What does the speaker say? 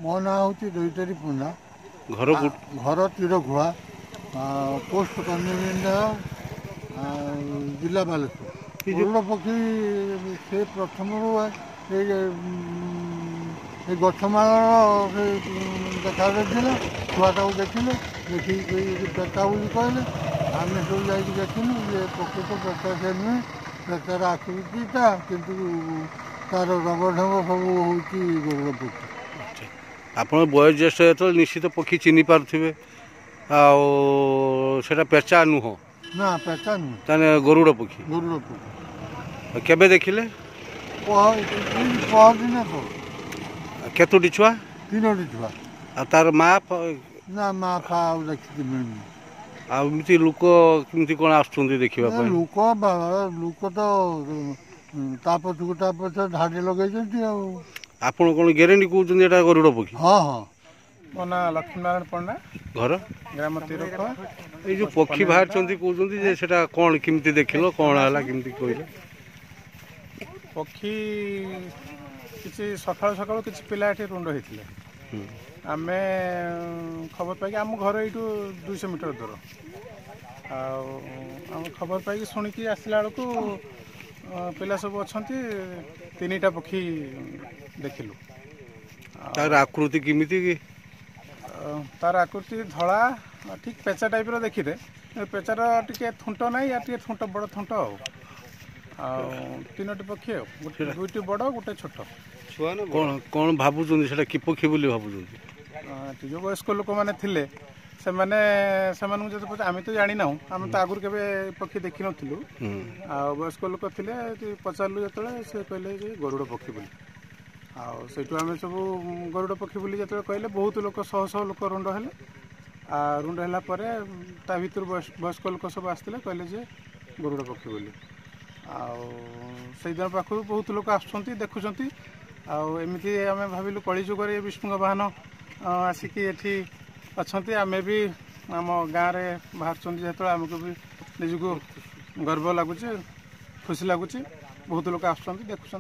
मो ना हूँ दैतरी पुना घर घर तीरखुआ पोस्ट कंजनमेंट जिला बालेश्वर गरुड़ पक्षी से प्रथम गछमाल देखा देखा छुआटा देखिले देखिए पेटा बोली कहले आम सब जा देखिलु ये पक्षी तो पेटा से नुहे पेटार आकृतिटा किंतु तार रंग ढंग सब हूँ गरुड़ पक्षी। आप बयोज्येष्ठ जो निश्चित पक्षी चिन्ह पारे आटा पेचा नुह ना पेटा नुहे ताने गरुड़ पक्षी केबे देखिले पहदिन तो केतोटी छुआ 3टी छुआ तार माँ ना माँ फा देखी मिलनी आमती लोक कमी कौन आसुँच देखा लोक लोक तो पछे धाड़ी लगे आपण कौन ग्यारंटी कहते हैं गरुड़ पक्षी? हाँ हाँ मो ना लक्ष्मीनारायण पंडा घर ग्राम तीरखुआ। ये जो पक्षी बाहर कहते हैं कौन केमती देखिल कौन है केमती कहले पक्षी किसी सकाल सकाल किसी पिला ये रुंड होते आम खबर पाई आम घर यू 200 मीटर दूर आम खबर पाई शुणिकी आसला बेलू पिला सब अच्छा 3टा पक्षी देखिलु। तार आकृति केमिति कि तार आकृति धला ठीक पेचा टाइप देखिए पेचार टे थुंट ना या टे थुंट बड़ थुंट 3टी पक्षी गोटे 2टी बड़ गोटे छोट कौन कौन भावुं कि पक्षी बोली भावुं जो वयस्क लोक मैंने थे से आम तो जानी ना आम तो आगुरी के पक्षी देखी नु वयस्क लोक थे पचारू जो से कहले गरुड़ पक्षी बोली आठ आम सब गरुड़ पक्षी बोली जो कहले बहुत लोक शह शह लोक रुंड है ता भर वयस्क लोक सब आसते कहले गरुड़ पक्षी बोली दिन पाखु बहुत लोक आसुँच देखुं आमती आम भाविलु कलिजुग विष्णु वाहन आसिक ये अच्छा आम भी आम गाँव में बाहर जो आमको भी निजक गर्व लगुच खुशी लगुच बहुत लोग आसुँच देखुं।